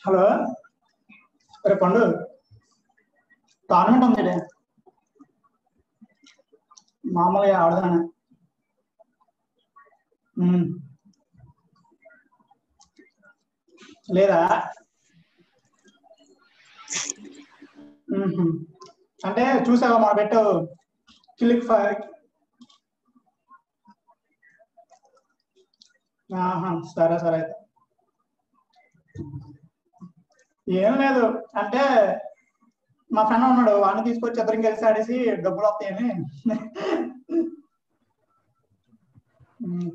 Hello అరే పండు tournament ఉంది మామూలుగా ఆడదాను లేదా అంటే చూసావా మా పెట్టు క్లిక్ సరే సరే అయితే ఏం లేదు అంటే మా ఫ్రెండ్ ఉన్నాడు వాడిని తీసుకొచ్చి ఇద్దరం కలిసి ఆడేసి డబ్బులు వస్తాయని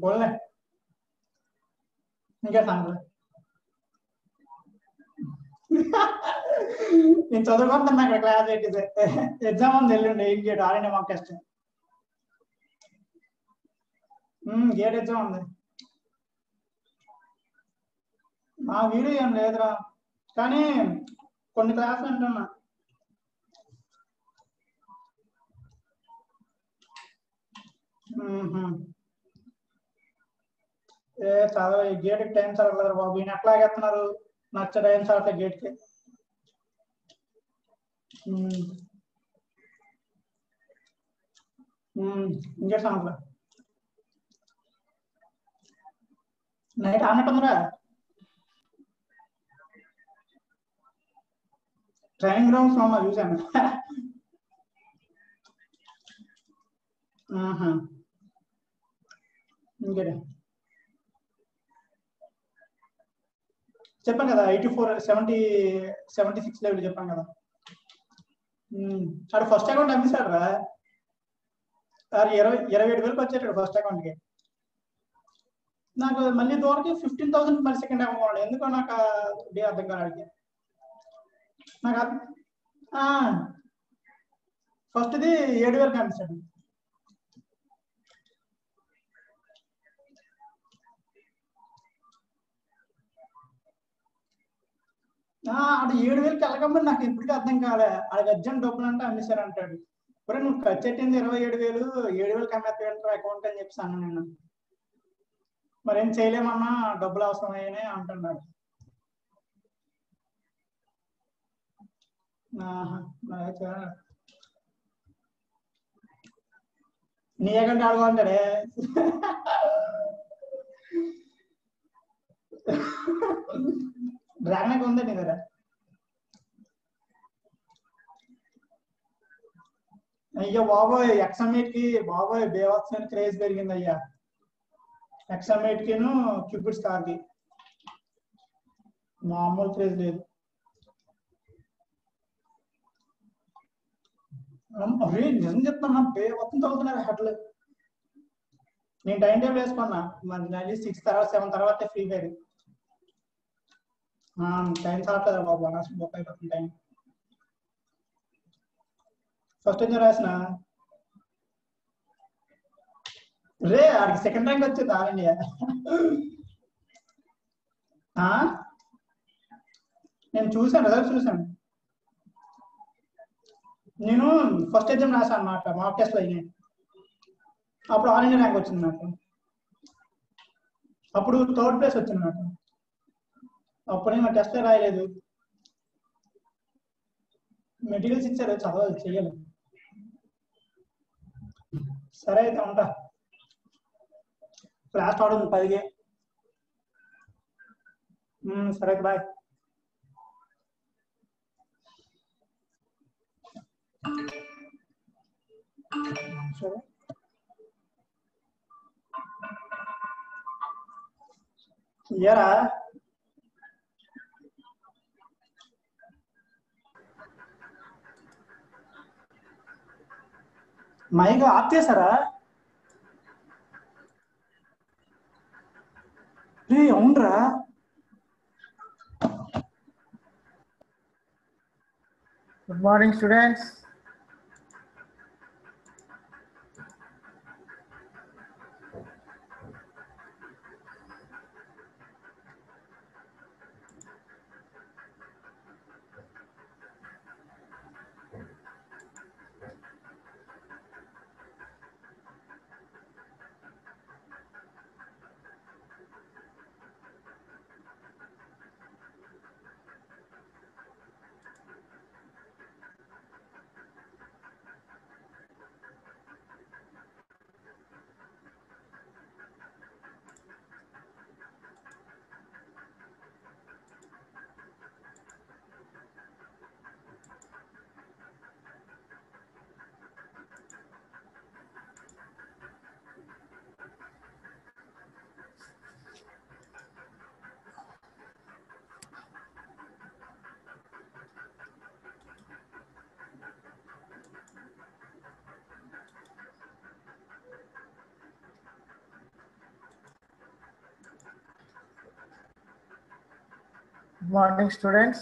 పోలే ఇంకా సంగతి నేను చదువుకుంటున్నా ఇక్కడ క్లాస్ ఎగ్జామ్ ఉంది వెళ్ళండి గేట్ ఆర్ఎండ్ మాక్ టెస్ట్ గేట్ ఎగ్జామ్ ఉంది మా వీడియో ఏం లేదురా కానీ కొన్ని క్లాసులు అంటున్నా చాలా గేట్ టైం సరగలేదు బాబు, ఈయన ఎట్లాగేస్తున్నారు, నచ్చ టైం సరగలే గేట్ కి. ఇంకే సంగతులు నైట్ ఆనట్టుందిరా, ట్రైనింగ్ గ్రౌండ్స్ లో చూసాను. ఇంకేట చెప్పాను కదా 84 76 లెవెల్ చెప్పాను కదా. అక్కడ ఫస్ట్ అకౌంట్ అమ్మేశాడు రా, 27,000 వచ్చేటాడు ఫస్ట్ అకౌంట్ కి. నాకు మళ్ళీ దూరకి 15,000 మళ్ళీ సెకండ్ అకౌంట్, ఎందుకో నాకు అర్థం కాదు. నాకు ఫస్ట్ది 7,000 కనిపిస్తాడు. అది 7,000కి వెళ్ళకమ్మని నాకు ఇప్పటికీ అర్థం కాలే. అది అర్జెంట్ డబ్బులు అంటే అమ్మేశారు అంటాడు. ఇప్పుడు నువ్వు ఖర్చు పెట్టింది 27,000, 7,000 అమ్మేస్తాడు అకౌంట్ అని చెప్పి అన్నాను నేను. మరేం చేయలేమన్నా, డబ్బులు అవసరమయ్యనే అంటున్నాడు. నీ అకౌంట్ ఆడుకోంటాడే. డ్రాగన్ ఉందండి కదా. అయ్యో బాబోయ్, ఎక్సమేట్ కి బాబోయ్ బేవత్సని క్రేజ్ పెరిగింది అయ్యా. ఎక్సమేట్ కిను క్యూపిడ్ స్టార్ కి మామూలు క్రేజ్ లేదు. అరే నిజం చెప్తున్నా, బేవత్సం చదువుతున్నారు హెడ్లు. నేను టైం టేబుల్ వేసుకున్నా, మరి 6 తర్వాత 7 తర్వాత ఫ్రీ ఫైర్. టైం చాలట్లేదు బాబు, బొక్క అయిపోతుంది టైం. ఫస్ట్ ఏం రాసిన రే, ఆడికి సెకండ్ ర్యాంక్ వచ్చింది ఆల్ ఇండియా. నేను చూసాను, రిజల్ట్ చూసాను. నేను ఫస్ట్ ఎగ్జామ్ రాశాను అన్నమాట, మాక్ టెస్ట్ అయినాయి. అప్పుడు ఆల్ ఇండియా ర్యాంక్ వచ్చింది నాకు. అప్పుడు 3rd ప్లేస్ వచ్చింది నాకు. అప్పుడు నేను టెస్ట్ రాయలేదు, మెటీరియల్స్ ఇచ్చారు, చదవాలి చెయ్యాలి. సరే అయితే ఉంటా, క్లాస్ ఆడుంది 10కి. సరే బాయ్. సరే ఇయరా మైక్ ఆఫ్ చేశారా? అవునరా, good morning students. Good morning, students.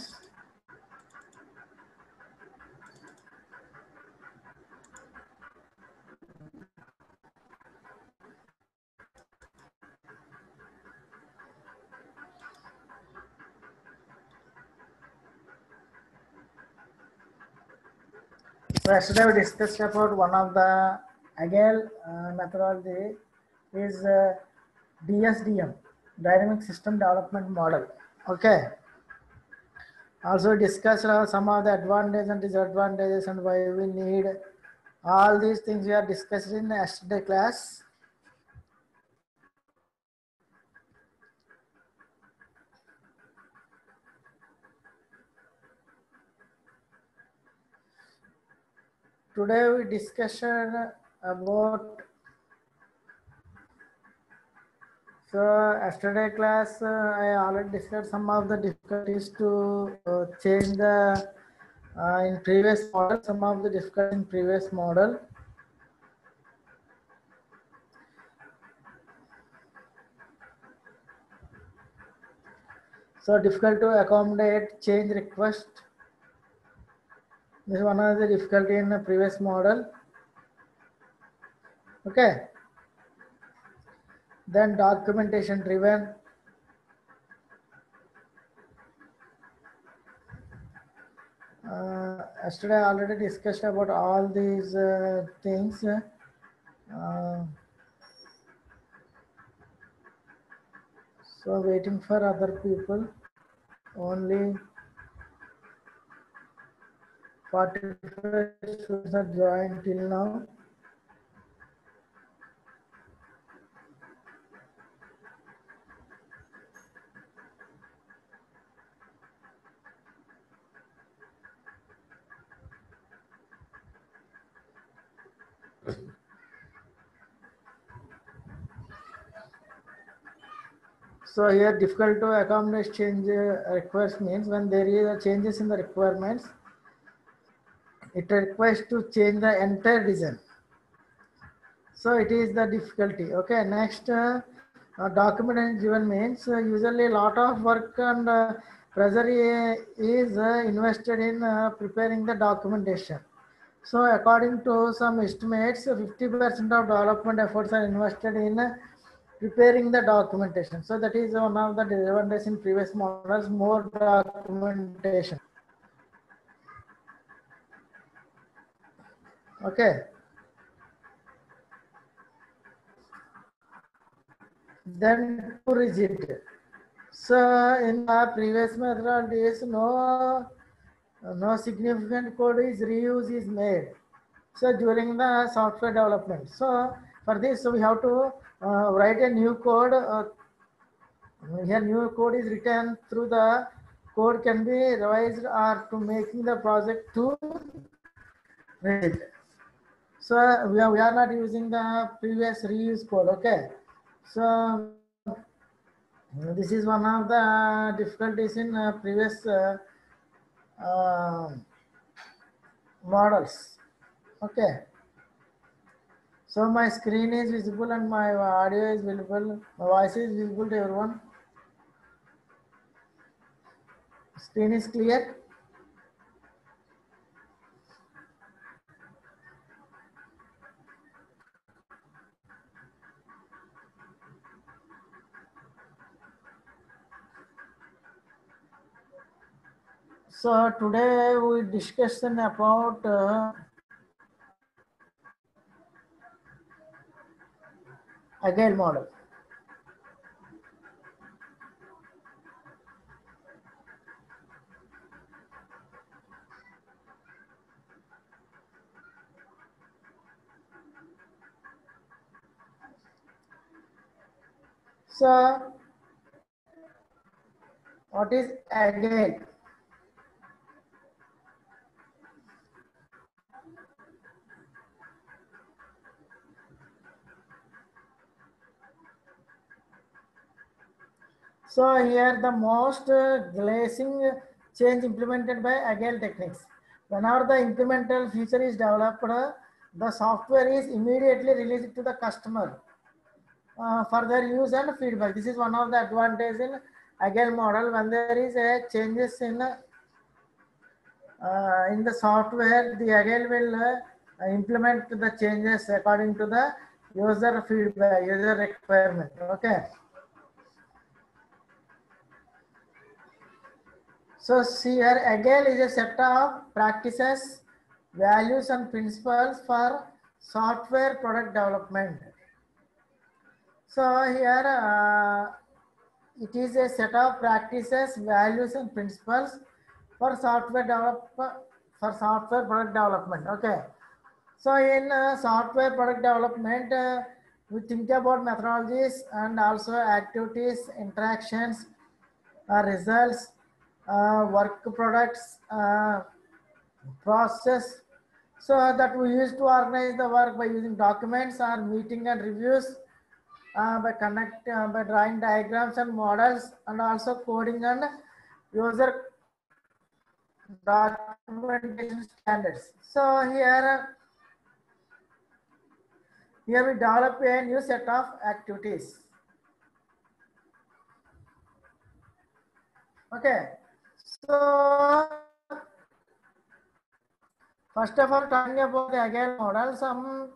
So yesterday we discussed about one of the Agile methodology is DSDM, Dynamic System Development Model. Okay. Also discuss some of the advantages and disadvantages and why we need all these things we are discussed in yesterday class. Today we discussion about, so yesterday class I already discussed some of the difficulties to change the in previous model, some of the difficulties in previous model. So difficult to accommodate change request. This is one of the difficulty in the previous model. Okay. Then documentation driven. Yesterday I already discussed about all these things. So waiting for other people. Only 45 students are joined till now. So here difficult to accommodate change request means when there is a changes in the requirements, it requires to change the entire design. So it is the difficulty. Okay, next document given means usually a lot of work and pressure is invested in preparing the documentation. So according to some estimates, 50% of development efforts are invested in preparing the documentation. So that is one of the disadvantages in previous models, more documentation. Okay. Then too rigid. So in the previous methodologies, no significant code is reuse is made. So during the software development. So for this, we have to write a new code. Here new code is written through the code can be revised or to making the project too rigid. So we are not using the previous reuse code. Okay. So this is one of the difficulties in previous models. Okay. So my screen is visible and my audio is visible. My voice is visible to everyone. Screen is clear. So today we discussion about Agile model. So what is Agile? So here the most glazing change implemented by Agile techniques. Whenever the incremental feature is developed, the software is immediately released to the customer for their use and feedback. This is one of the advantages in Agile model. When there is a changes in the software, the Agile will implement the changes according to the user feedback, user requirement. Okay. So here Agile is a set of practices, values and principles for software product development. So here it is a set of practices, values, and principles for software product development. Okay. So in software product development, we think about methodologies and also activities, interactions, results, work products, process. So that we use to organize the work by using documents or meeting and reviews, by drawing diagrams and models, and also coding and user documentation standards. So here we develop a new set of activities. Okay, so first of all, talking about the agile model, some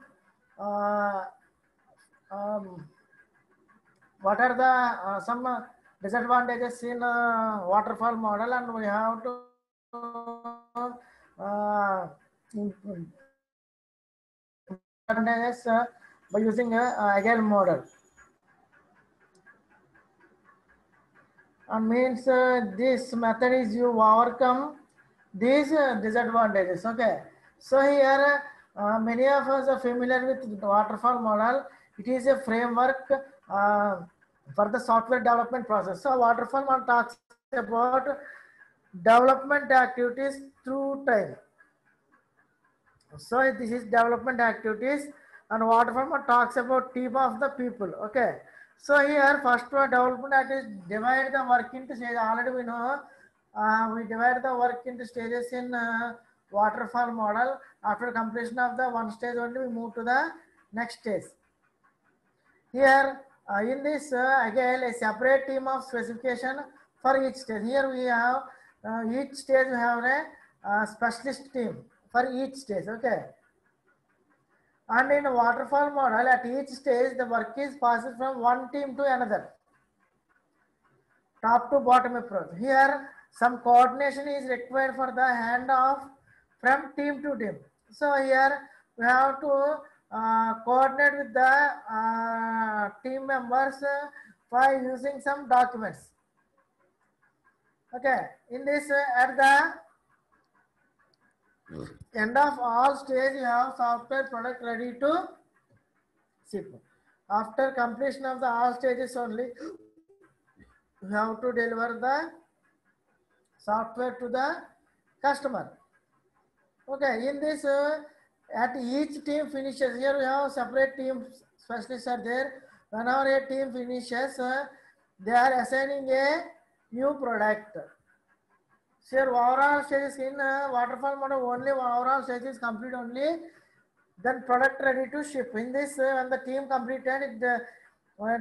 what are the some disadvantages in waterfall model, and we have to advantages by using agile model. Means this method is you overcome these disadvantages. Okay, so here many of us are familiar with the waterfall model. It is a framework for the software development process. So waterfall model talks about development activities through time. So this is development activities, and waterfall model talks about team of the people. Okay. So here first development activities divide the work into stages. Already we know we divide the work into stages in waterfall model. After completion of the one stage only, we move to the next stage. Here in this again a separate team of specification for each stage. Here we have each stage we have a specialist team for each stage. Okay. And in a waterfall model, at each stage, the work is passed from one team to another, top to bottom approach. Here, some coordination is required for the handoff from team to team. So here, we have to coordinate with the team members by using some documents. Okay, in this, at the end of all stage, you have software product ready to ship. After completion of the all stages only, you have to deliver the software to the customer. Okay, in this, at each team finishes, here we have separate team specialists are there. Whenever a team finishes, they are assigning a new product. So overall stages in waterfall model only overall stages complete only, then product ready to ship. In this, when the team completed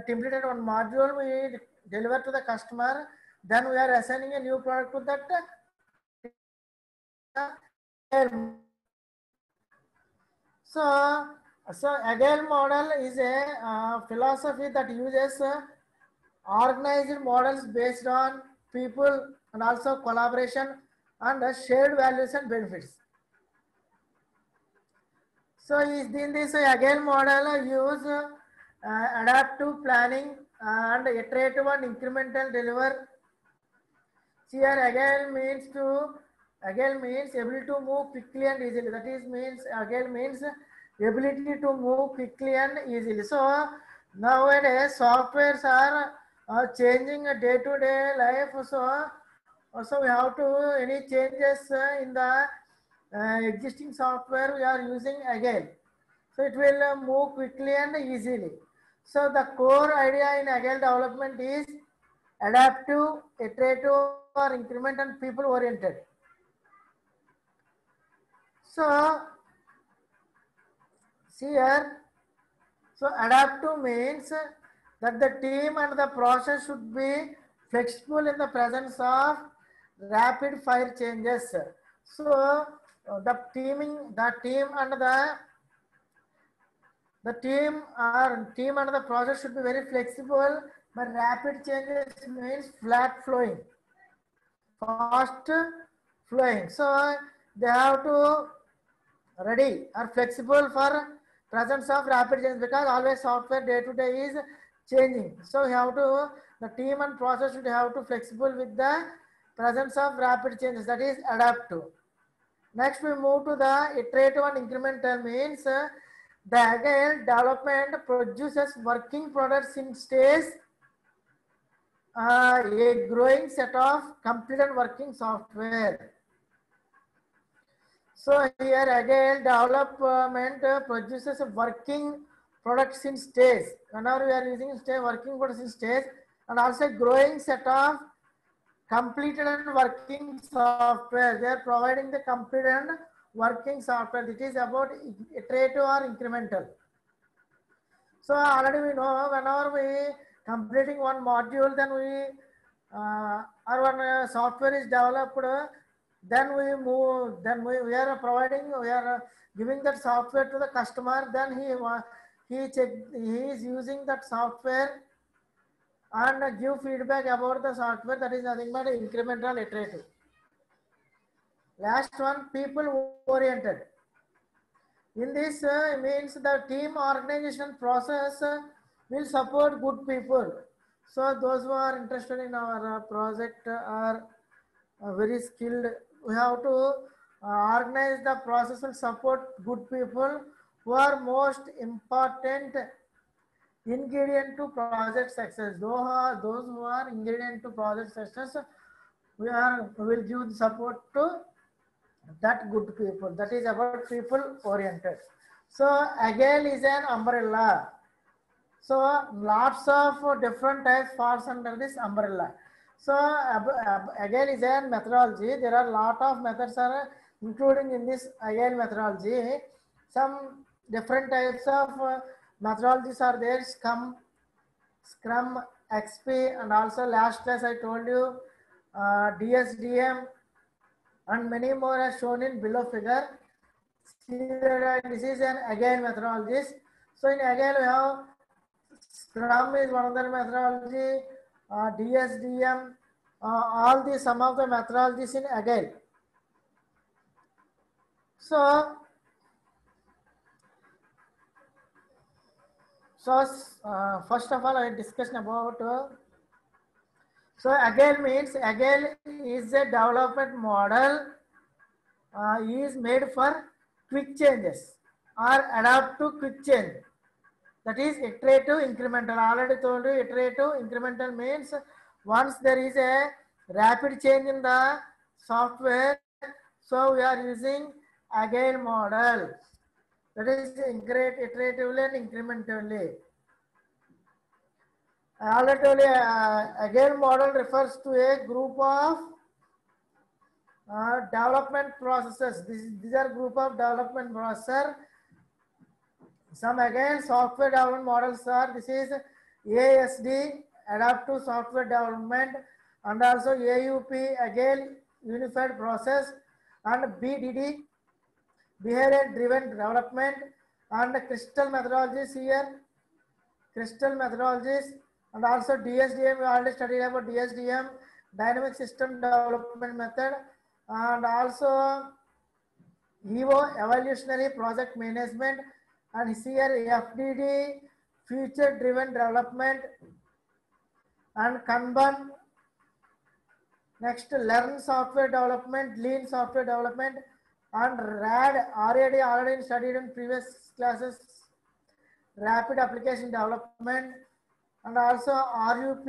completed one module, we deliver to the customer. Then we are assigning a new product to that. So agile model is a philosophy that uses organized models based on people and also collaboration and shared values and benefits. So in this agile model use adaptive planning and iterative and incremental deliver. Here agile means ability to move quickly and easily. That is means agile means ability to move quickly and easily. So nowadays softwares are changing day to day life. So we have to any changes in the existing software we are using agile. So it will move quickly and easily. So the core idea in agile development is adaptive, iterative, or increment and people oriented. So see here, so adaptive means that the team and the process should be flexible in the presence of rapid fire changes. So the team and the process should be very flexible, but rapid changes means flat flowing, fast flowing. So they have to ready or flexible for presence of rapid change, because always software day to day is changing. So we have to, the team and process should have to flexible with the presence of rapid changes, that is adapt to. Next we move to the iterative and incremental means the agile development produces working products in stage a growing set of completed working software. So here agile development produces a working products in stage. Whenever we are using stage, working products in stage, and also growing set of completed and working software. They are providing the completed and working software. It is about iterative or incremental. So already we know whenever we completing one module, then we or one software is developed, then we move, then we are providing, we are giving that software to the customer. Then he is using that software and give feedback about the software. That is nothing but incremental iterative. Last one, people oriented. In this means the team organization process will support good people. So those who are interested in our project are very skilled. We have to organize the process and support good people who are most important ingredient to project success. Those who are ingredient to project success, we will give support to that good people. That is about people oriented. So agile is an umbrella. So lots of different types falls under this umbrella. So agile is a methodology. There are lot of methods are including in this agile methodology. Some different types of methodologies are there. Scrum, XP, and also last class I told you DSDM, and many more are shown in below figure. This is an agile methodology. So in agile we have Scrum is one of the methodology, DSDM, all these some of the methodologies in agile. So first of all I discuss about so agile means agile is a development model is made for quick changes or adapt to quick change. That is iterative incremental. I already told you iterative incremental means once there is a rapid change in the software, so we are using agile model. That is iteratively and incrementally. I already told you agile model refers to a group of development processes. These are group of development processes. Some again software development models are, this is ASD, Adaptive Software Development, and also AUP, Agile Unified Process, and BDD, Behavior Driven Development, and Crystal methodologies here, Crystal methodologies, and also DSDM, we already studied about DSDM, Dynamic System Development Method, and also EVO, Evolutionary Project Management, and here FDD, Future Driven Development, and Kanban. Next, Learn Software Development, Lean Software Development, and RAD, already studied in previous classes, Rapid Application Development, and also RUP,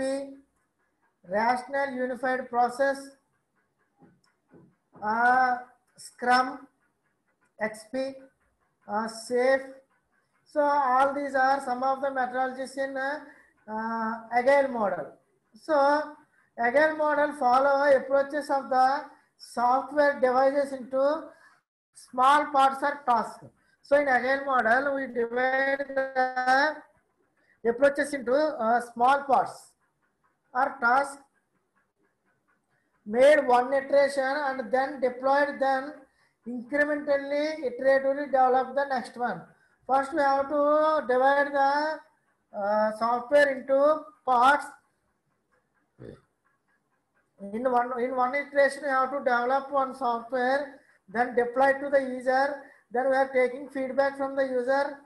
Rational Unified Process, Scrum, XP, SAFe. So all these are some of the methodologies in agile model. So agile model follow approaches of the software devices into small parts or tasks. So in agile model we divide the approaches into small parts or tasks, made one iteration and then deployed, then incrementally iteratively develop the next one. First we have to divide the software into parts. In one iteration we have to develop one software, then deploy to the user, then we are taking feedback from the user,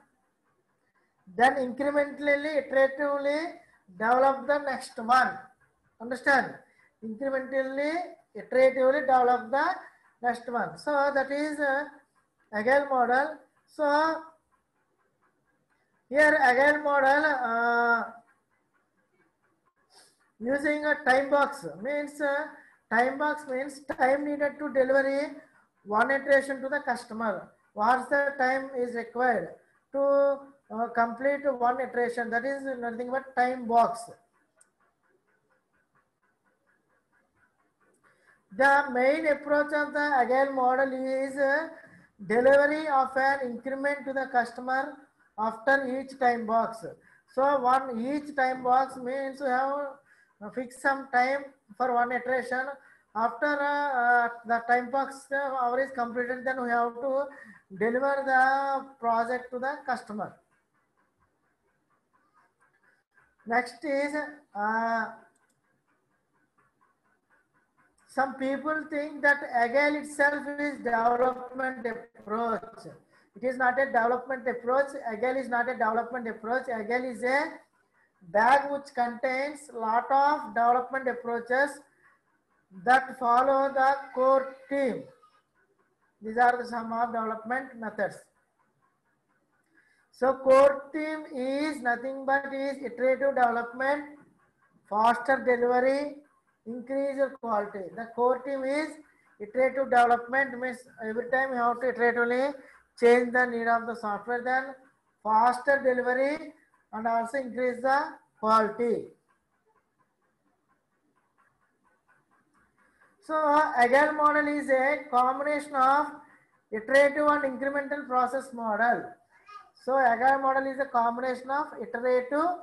then incrementally, iteratively develop the next one. Understand? Incrementally, iteratively develop the next one. So that is agile model. So here agile model using a time box means time needed to deliver one iteration to the customer. What's the time is required to complete one iteration? That is nothing but time box. The main approach of the agile model is delivery of an increment to the customer after each time box. So each time box means you have fix some time for one iteration. After the time box hour is completed, then we have to deliver the project to the customer. Next is some people think that agile itself is development approach. It is not a development approach. Agile is not a development approach. Agile is a bag which contains lot of development approaches that follow the core team. These are the some of development methods. So core team is nothing but is iterative development, faster delivery, increased quality. The core team is iterative development, means every time you have to iteratively change the need of the software, then faster delivery and also increase the quality. So agile model is a combination of iterative and incremental process model. So agile model is a combination of iterative,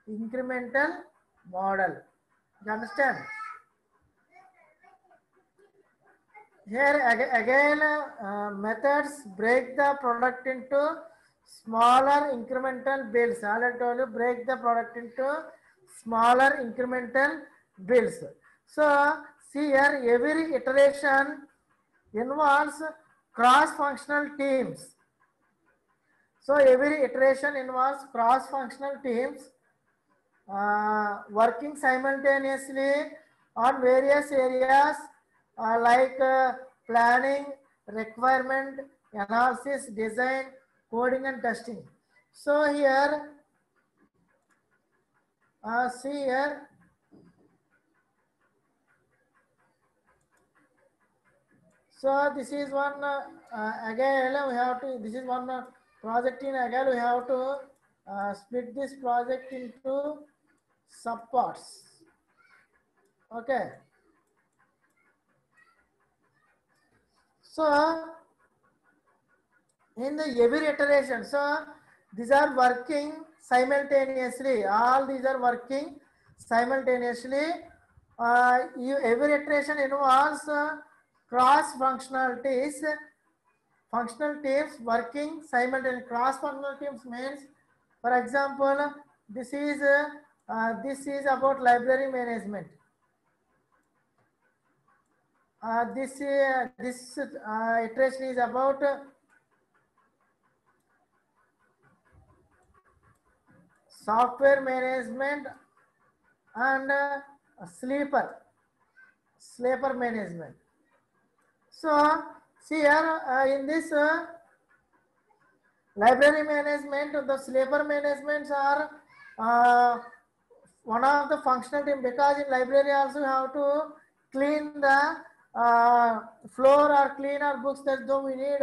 incremental model. You understand? Here agile methods break the product into smaller incremental builds. I told you, break the product into smaller incremental builds. So see here, every iteration involves cross-functional teams. So every iteration involves cross-functional teams working simultaneously on various areas like planning, requirement, analysis, design, coding and testing. So here, see here, so this is one agile. We have to. This is one project in agile. We have to split this project into subparts. Okay. So in the every iteration, so these are working simultaneously. All these are working simultaneously. Every iteration involves cross functionalities, functional teams working simultaneously. Cross functional teams means, for example, this is about library management. This iteration is about software management and sleeper management. So see here in this library management, the sleeper managements are one of the functional team, because in library also you have to clean the floor or clean our books. That's though we need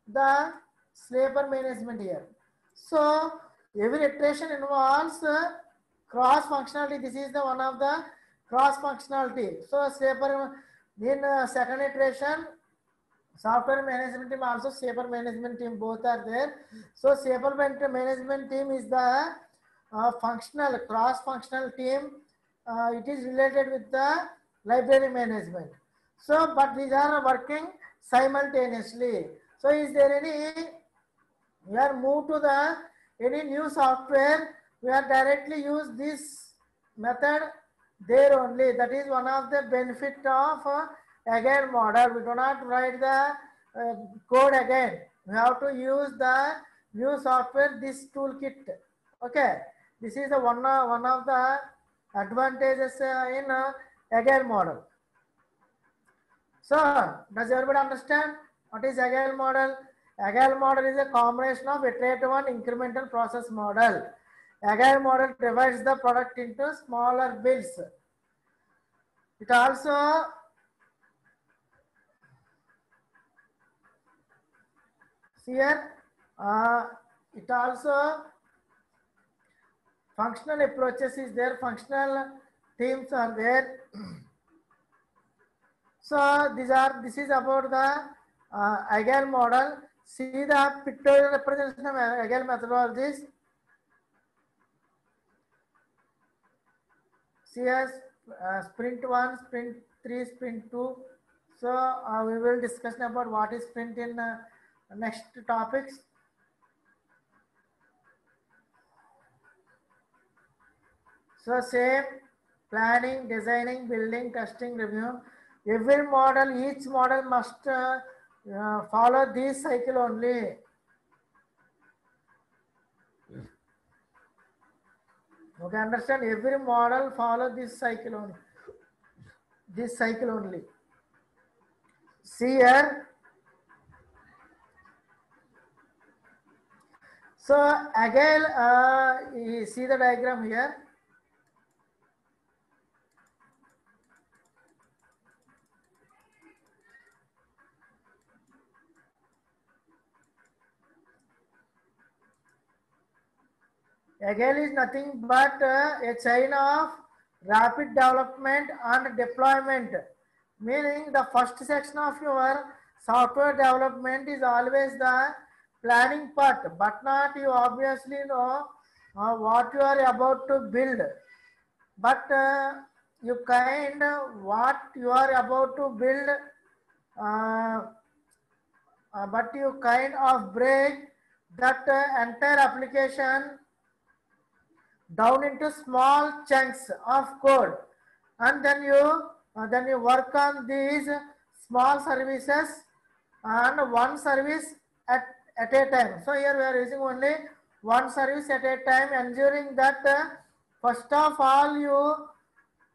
the sleeper management here. So every iteration involves cross functionality. This is the one of the cross functionality. So sleeper in second iteration, software management team, also sleeper management team, both are there. So sleeper management team is the functional, cross functional team. It is related with the library management. So but these are working simultaneously. So is there any, we are moved to the any new software, we are directly use this method there only. That is one of the benefit of agile model. We do not write the code again. We have to use the new software, this toolkit. Okay, this is the one of the advantages in agile model. So, does everybody understand what is agile model? Agile model is a combination of iterative and incremental process model. Agile model divides the product into smaller builds. It also here it also functional approaches is there, functional teams are there. So this is about the agile model. See the pictorial representation of agile methodologies. See as sprint 1, sprint 3, sprint 2. So we will discuss about what is sprint in next topics. So same planning, designing, building, testing, review. Every model, each model must follow this cycle only. Okay, understand? Every model follow this cycle only. This cycle only. See here. So agile, you see the diagram here. Agile is nothing but a chain of rapid development and deployment. Meaning the first section of your software development is always the planning part, but not you obviously know what you are about to build. But you kind what you are about to build, but you kind of break that entire application down into small chunks of code, and then you work on these small services and one service at a time. So here we are using only one service at a time, ensuring that first of all you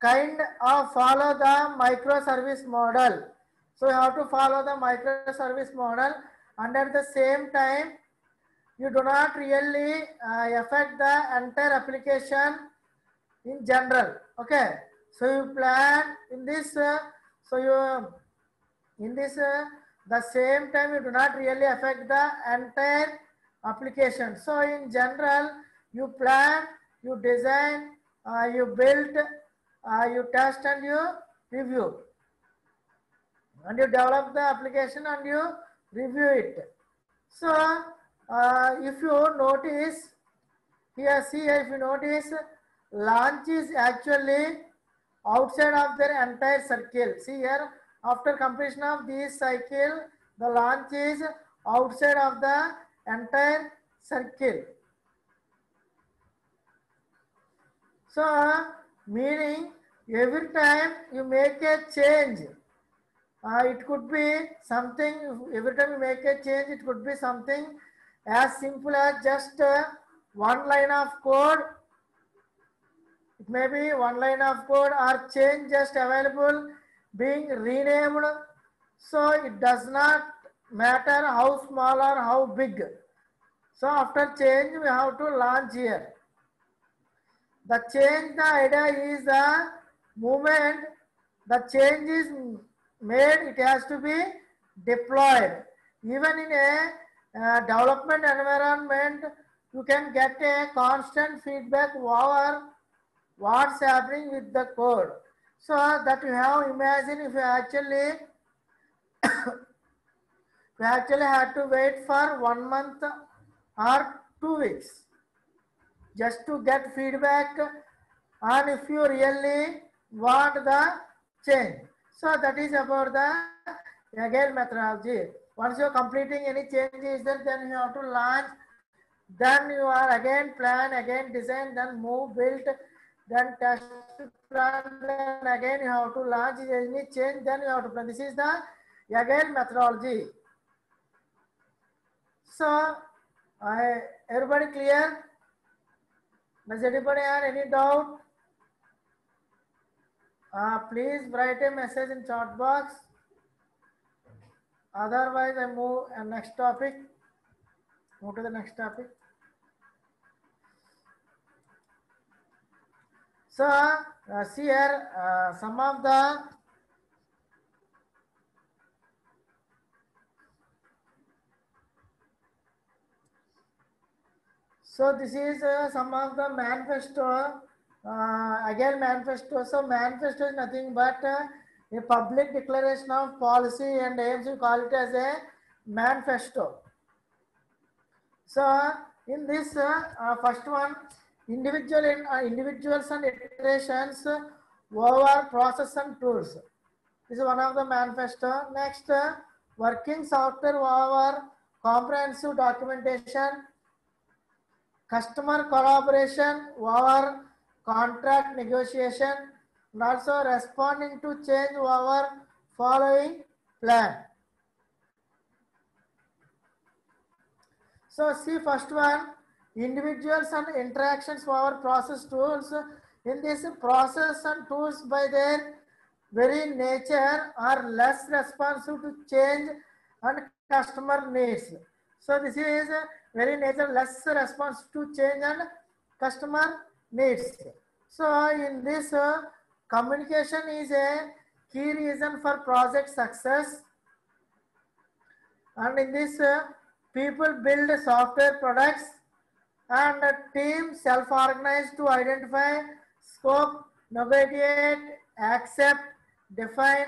kind of follow the microservice model. So you have to follow the microservice model, and at the same time you do not really affect the entire application in general. Okay, so you plan in this the same time you do not really affect the entire application. So in general you plan, you design, you build, you test and you review, and you develop the application and you review it. So if you notice here, see if you notice, launch is actually outside of their entire circle. See here, after completion of this cycle, the launch is outside of the entire circle. So meaning every time you make a change, it could be something, every time you make a change, it could be something as simple as just one line of code. It may be one line of code or change just available being renamed. So it does not matter how small or how big. So after change we have to launch here. The change, the idea is the moment the change is made, it has to be deployed. Even in a development environment, you can get a constant feedback over what's happening with the code. So that you have, imagine if you actually had to wait for 1 month or 2 weeks just to get feedback, and if you really want the change. So that is about the agile methodology. Once you are completing any changes, then you have to launch, then you are again plan, again design, then move, build, then test, plan, then again you have to launch any change, then you have to plan. This is the agile methodology. So Everybody clear? Does anybody have any doubt? Please write a message in chat box. Otherwise, I move next topic. Move to the next topic. So, see here some of the so this is some of the manifesto. Again, manifesto. So, manifesto is nothing but a public declaration of policy and aims. We call it as a manifesto. So, in this first one, individuals and iterations over process and tools. This is one of the manifesto. Next, working software over comprehensive documentation, customer collaboration over contract negotiation, and also responding to change over following plan. So see first one, individuals and interactions over process tools. In this, process and tools by their very nature are less responsive to change and customer needs. So this is very nature less responsive to change and customer needs. So in this, communication is a key reason for project success. And in this, people build software products and teams self-organize to identify, scope, negotiate, accept, define,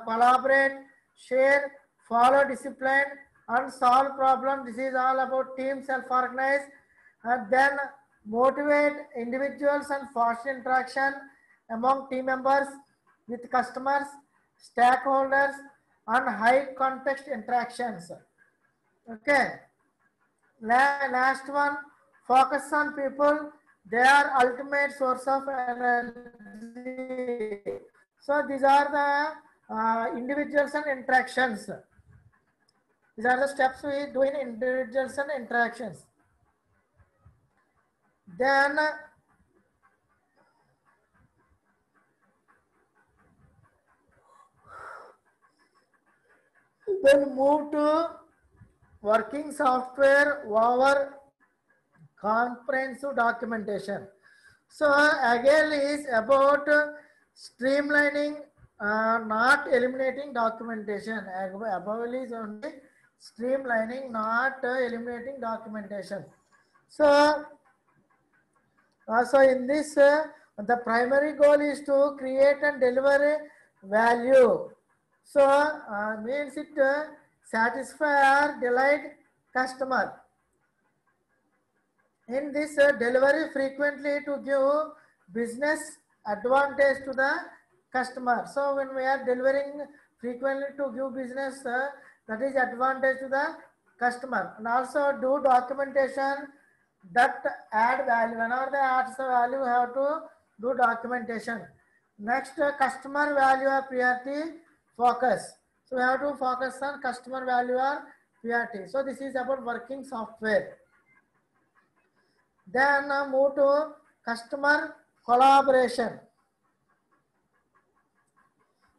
collaborate, share, follow discipline, and solve problems. This is all about team self-organize. Then motivate individuals and foster interaction among team members with customers, stakeholders, and high context interactions. Okay. Last one, focus on people. They are ultimate source of energy. So these are the individuals and interactions. These are the steps we do in individuals and interactions. Then move to working software over comprehensive documentation. So again is about streamlining, not eliminating documentation. Above is only streamlining, not eliminating documentation. So in this, the primary goal is to create and deliver value. So means it satisfy or delight customer. In this delivery frequently to give business advantage to the customer. So when we are delivering frequently to give business, that is advantage to the customer. And also do documentation that add value. Whenever they add the value, you have to do documentation. Next, customer value or priority focus. So we have to focus on customer value or priority. So this is about working software. Then move to customer collaboration.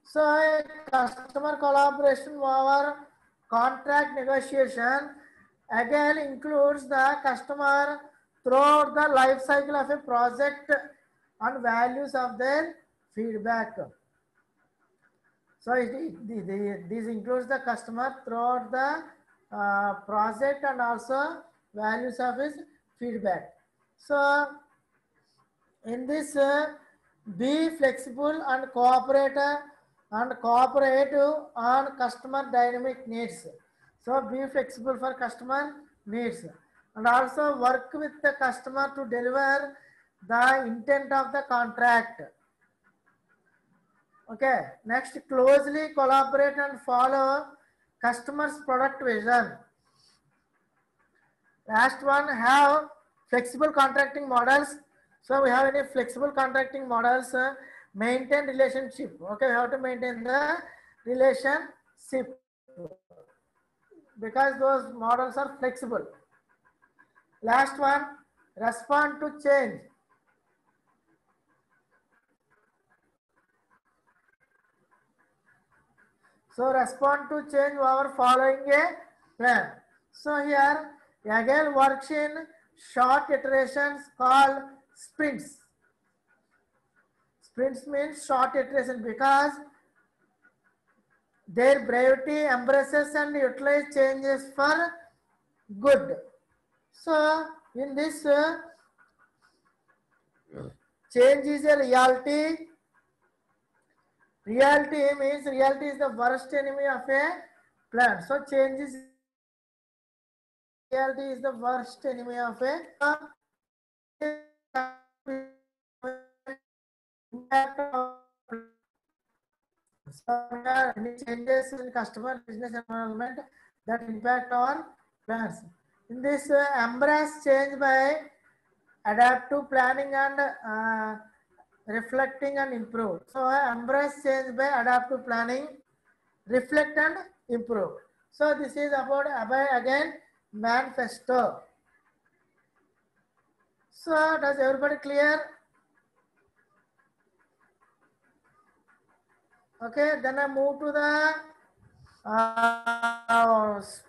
So customer collaboration over contract negotiation again includes the customer throughout the life cycle of a project and values of their feedback. So this includes the customer throughout the project and also values of his feedback. So in this, be flexible and cooperative on customer dynamic needs. So be flexible for customer needs and also work with the customer to deliver the intent of the contract. Okay, next, closely collaborate and follow customer's product vision. Last one, have flexible contracting models. So we have any flexible contracting models, maintain relationship. Okay, we have to maintain the relationship because those models are flexible. Last one, respond to change. So respond to change over following a plan. So here Agile works in short iterations called sprints. Sprints means short iteration because their brevity embraces and utilizes changes for good. So in this change is a reality. Reality means reality is the worst enemy of a plan. So change is reality is the worst enemy of a so any changes in customer business environment that impact our plans. In this embrace change by adapt to planning and reflecting and improve. So embrace change by adapt to planning, reflect and improve. So this is about again manifesto. So does everybody clear? Okay, then I move to the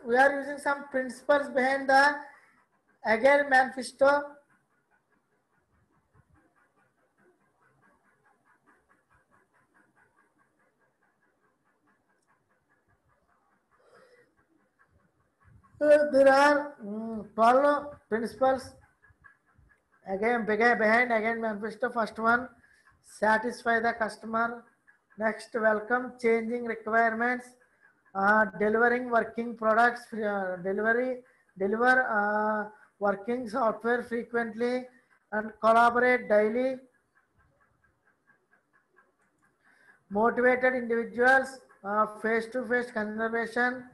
we are using some principles behind the Agile manifesto. There are 12 principles again behind Agile manifesto. First one, satisfy the customer. Next, welcome changing requirements. Delivering working products, deliver working software frequently and collaborate daily. Motivated individuals, face-to-face conservation,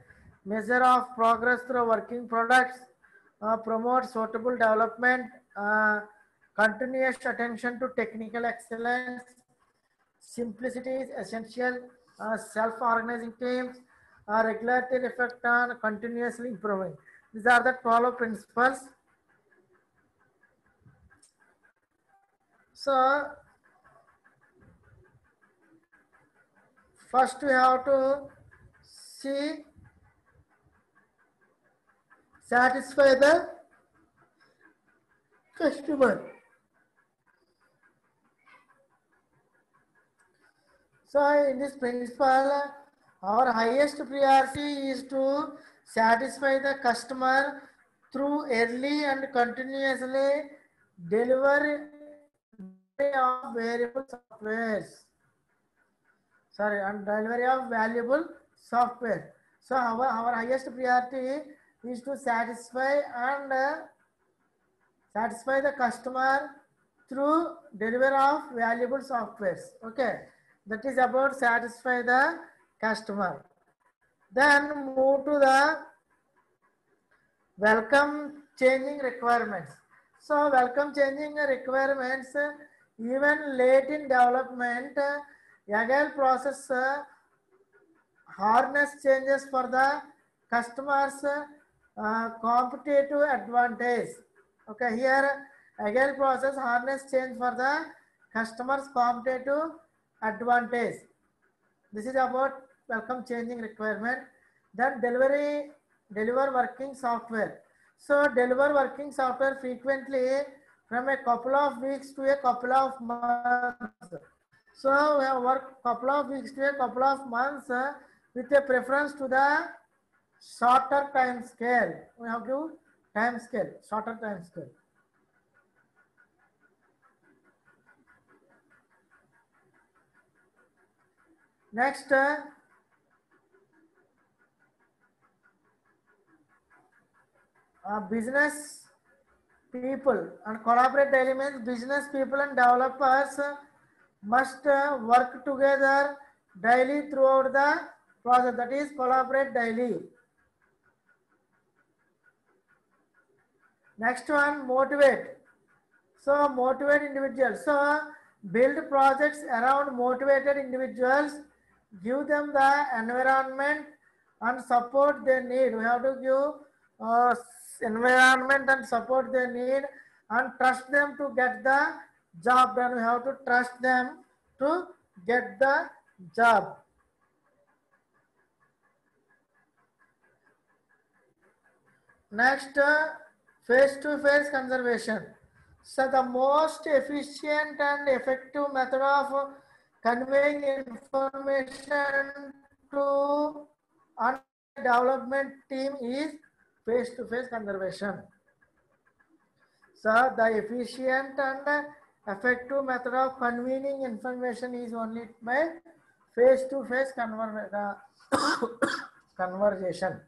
measure of progress through working products, promote suitable development, continuous attention to technical excellence, simplicity is essential, self-organizing teams, regulatory effect on continuously improving. These are the 12 principles. So, first we have to see satisfy the customer. So in this principle, our highest priority is to satisfy the customer through early and continuously delivery of variable softwares. Sorry, and delivery of valuable software. So our highest priority is to satisfy the customer through delivery of valuable softwares. Okay, that is about satisfy the customer. Then move to the welcome changing requirements. So welcome changing requirements, even late in development, Agile process harness changes for the customers competitive advantage. Okay, here Agile process harness change for the customers competitive advantage. This is about welcome changing requirement. Then deliver working software. So deliver working software frequently from a couple of weeks to a couple of months. So we have worked couple of weeks to a couple of months with a preference to the shorter time scale. We have to time scale, shorter time scale. Next, business people and collaborate elements. Business people and developers must work together daily throughout the process. That is collaborate daily. Next one, motivate. So motivate individuals. So build projects around motivated individuals. Give them the environment and support they need. We have to give environment and support they need, and trust them to get the job done. We have to trust them to get the job. Next, face-to-face conservation. So the most efficient and effective method of conveying information to a development team is face-to-face conservation. So the efficient and effective method of conveying information is only by face-to-face conversation.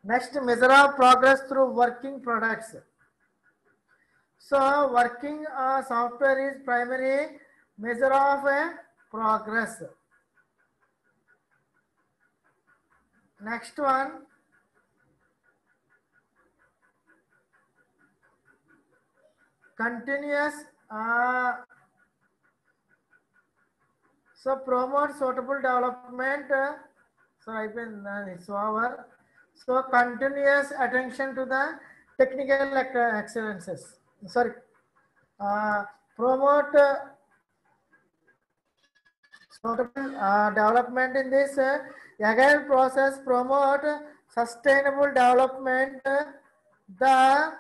Next, measure of progress through working products. So working software is primary measure of progress. Next one, continuous. So promote suitable development. So I've been it's over. So continuous attention to the technical excellences. Sorry, promote suitable development in this agile process. Promote sustainable development. The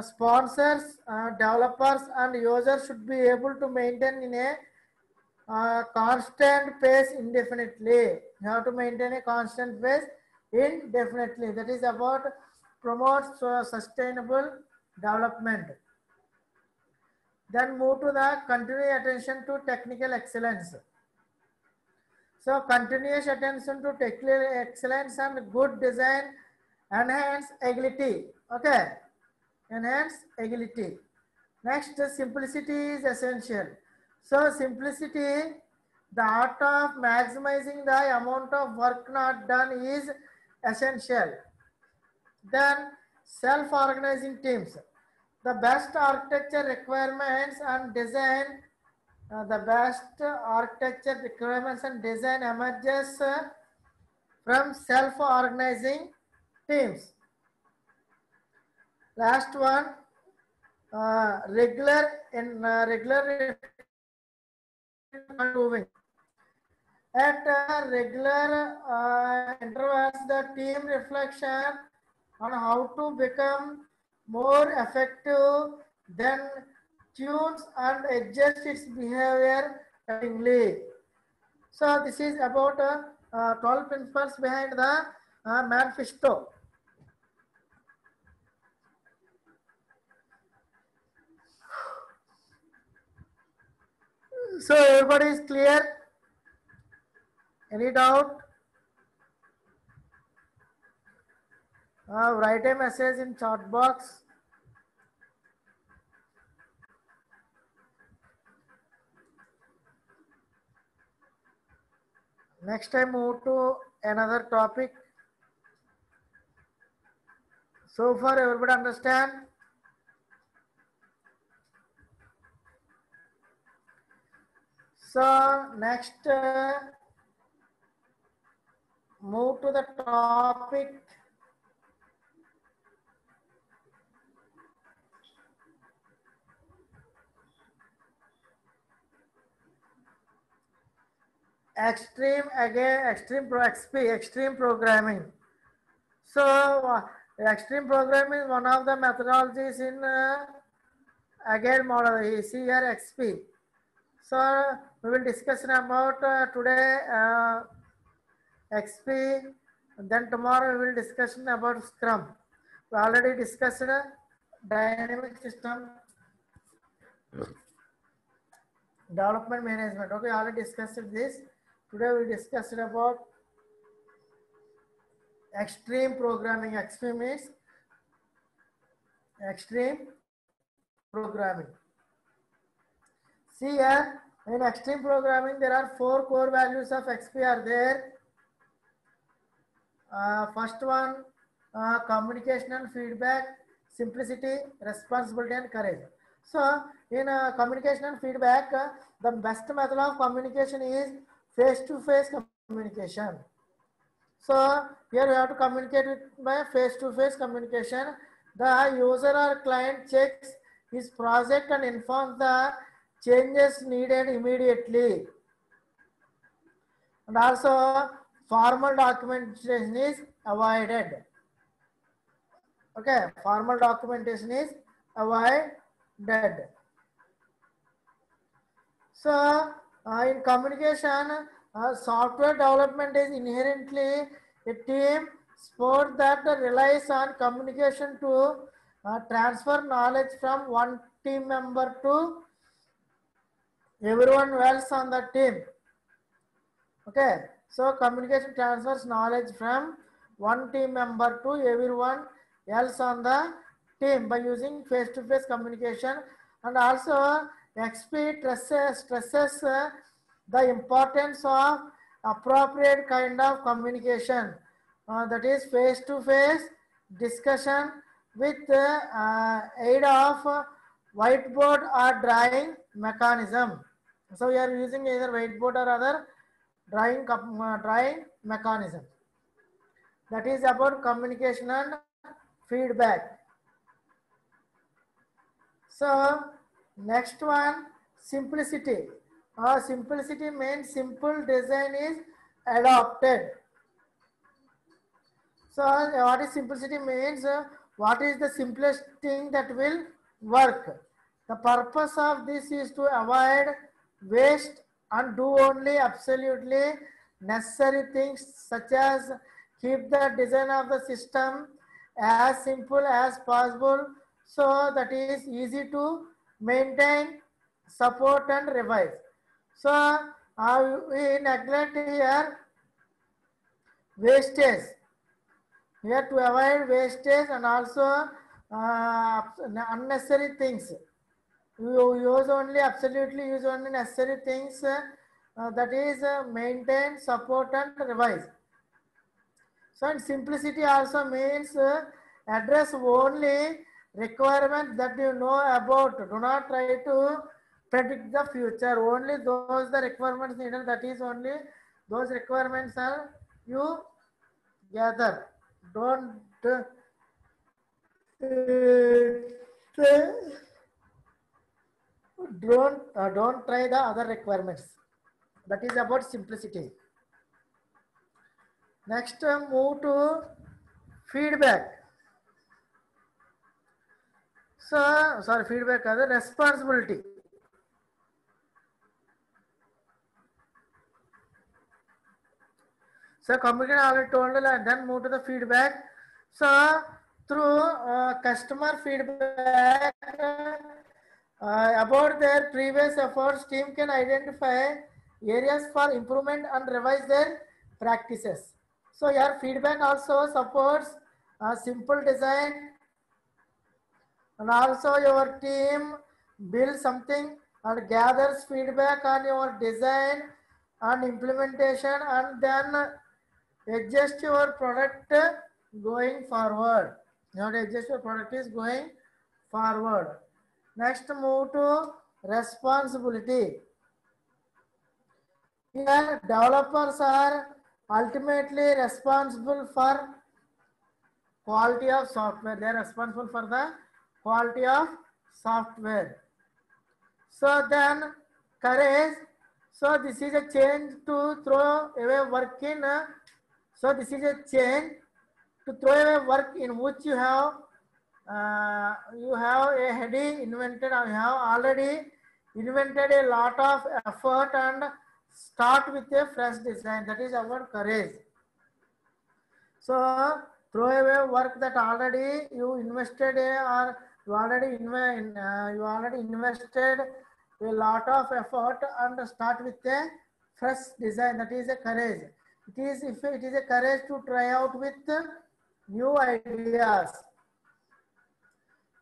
sponsors, developers, and users should be able to maintain in a constant pace indefinitely. You have to maintain a constant pace indefinitely. That is about promote sustainable development. Then move to the continuous attention to technical excellence. So continuous attention to technical excellence and good design enhance agility. Okay, enhance agility. Next, simplicity is essential. So simplicity, the art of maximizing the amount of work not done is essential. Then self-organizing teams. The best architecture requirements and design, emerges from self-organizing teams. Last one, regular improving. At regular intervals, the team reflection on how to become more effective, then tunes and adjust its behavior accordingly. So this is about 12 principles behind the manifesto. So everybody is clear? Any doubt? Write a message in chat box. Next I move to another topic. So far everybody understand? So next move to the topic extreme programming. So extreme programming is one of the methodologies in Agile model. You see here XP. So we will discuss about today XP. Then tomorrow we will discuss about Scrum. We already discussed dynamic system development management. Okay, already discussed this. Today we discussed about extreme programming. XP means extreme programming. See here, in extreme programming, there are 4 core values of XP are there. First one, communication and feedback, simplicity, responsibility, and courage. So, in communication and feedback, the best method of communication is face-to-face communication. So here we have to communicate with by face-to-face communication. The user or client checks his project and informs the changes needed immediately. And also formal documentation is avoided. Okay, formal documentation is avoided. So in communication, software development is inherently a team sport that relies on communication to transfer knowledge from one team member to everyone else on the team. Okay, so communication transfers knowledge from one team member to everyone else on the team by using face-to-face communication. And also XP stresses the importance of appropriate kind of communication, that is face-to-face discussion with aid of whiteboard or drawing mechanism. So we are using either whiteboard or other drawing mechanism. That is about communication and feedback. So next one, simplicity. Simplicity means simple design is adopted. So what is simplicity means? What is the simplest thing that will work? The purpose of this is to avoid waste and do only absolutely necessary things, such as keep the design of the system as simple as possible, so that is easy to maintain, support and revise. So we neglect here wastage. Here to avoid wastage and also unnecessary things. You use only absolutely use only necessary things, that is maintain, support and revise. So and simplicity also means address only requirements that you know about. Do not try to predict the future. Only those the requirements needed, that is only those requirements are you gather. Don't don't try the other requirements. That is about simplicity. Next, move to feedback. So sorry, feedback as a responsibility. So communication already told, and then move to the feedback. So through customer feedback about their previous efforts, team can identify areas for improvement and revise their practices. So your feedback also supports a simple design, and also your team builds something and gathers feedback on your design and implementation, and then adjust your product going forward. You have to adjust your product is going forward. Next, move to responsibility. Here, developers are ultimately responsible for quality of software. They are responsible for the quality of software. So then, courage. So this is a change to throw away work in. So this is a change to throw away work in which you have already invented a lot of effort, and start with a fresh design. That is our courage. So throw away work that already you invested or you already invested a lot of effort, and start with a fresh design. That is a courage. It is a courage to try out with new ideas.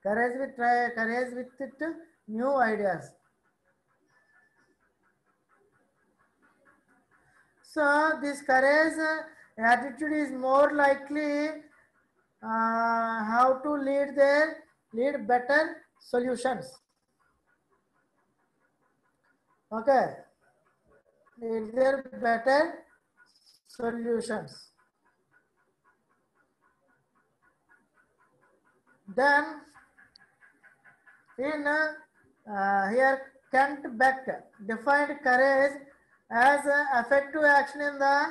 Courage with new ideas. So this courage attitude is more likely how to lead better solutions. Okay, lead their better solutions. Then in here Kent Beck defined courage as effective action in the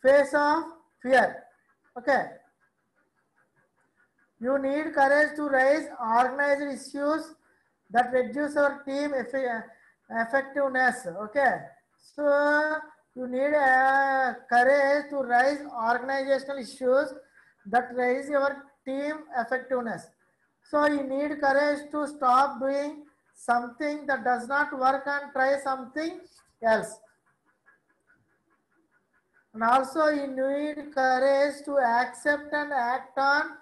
face of fear. Okay. You need courage to raise organized issues that reduce our team effectiveness. Okay. So you need courage to raise organizational issues that raise your team effectiveness. So you need courage to stop doing something that does not work and try something else. And also you need courage to accept and act on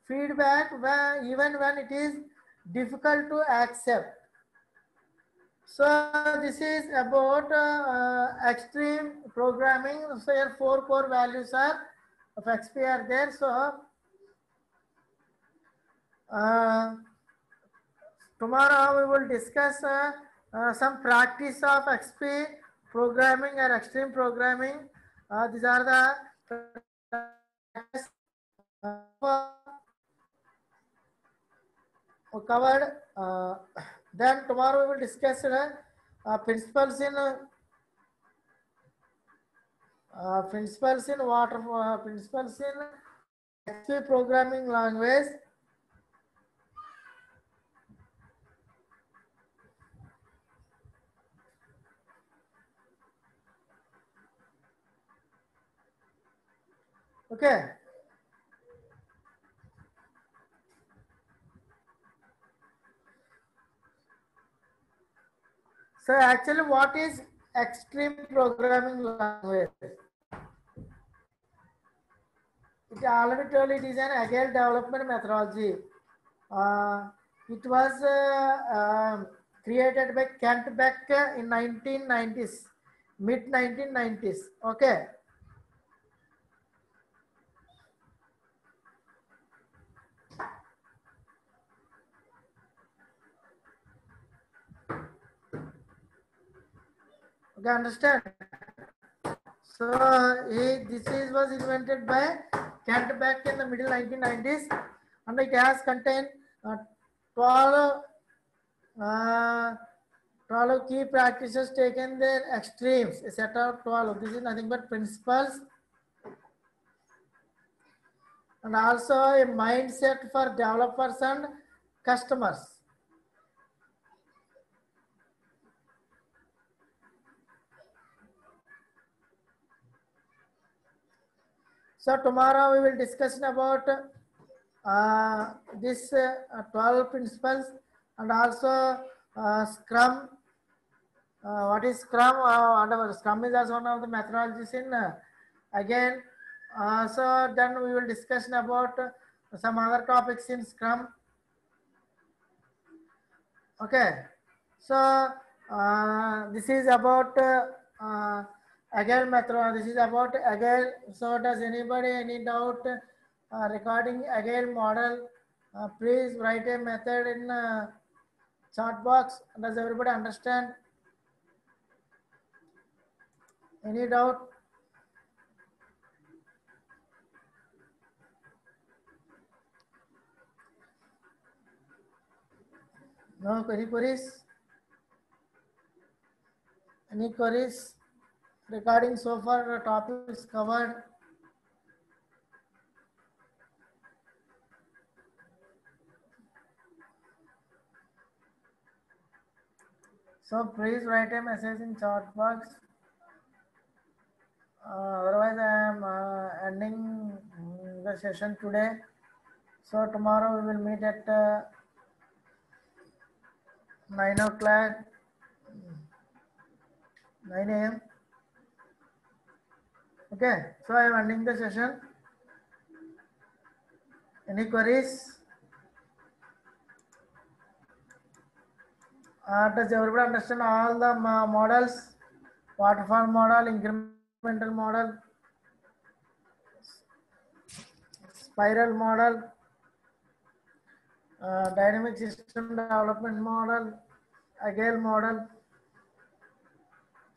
feedback even when it is difficult to accept. So this is about extreme programming. So here 4 core values are of XP are there. So tomorrow we will discuss some practice of XP programming or extreme programming. These are the covered. Then tomorrow we will discuss principles in principles in XP programming language. Okay. So actually what is extreme programming language? It already told it is an agile development methodology. It was created by Kent Beck in 1990s, mid 1990s. Okay. Okay, understand? So this was invented by Kent Beck in the middle 1990s, and it has contained 12 key practices taken their extremes, a set of 12. This is nothing but principles and also a mindset for developers and customers. So tomorrow we will discuss about this 12 principles and also Scrum. What is Scrum? Scrum is also one of the methodologies in again. So then we will discuss about some other topics in Scrum. Okay. So this is about Agile method. This is about Agile. So does anybody any doubt regarding Agile model? Please write a method in chat box. Does everybody understand? Any doubt? No, any queries? Any queries regarding so far the topics covered? So please write a message in chat box. Otherwise, I am ending the session today. So tomorrow we will meet at 9 o'clock, 9 a.m. Okay, so I am ending the session. Any queries? Does everybody understand all the models? Waterfall model, incremental model, spiral model, dynamic system development model, Agile model.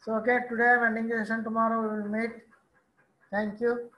So okay, today I am ending the session. Tomorrow we will meet. Thank you.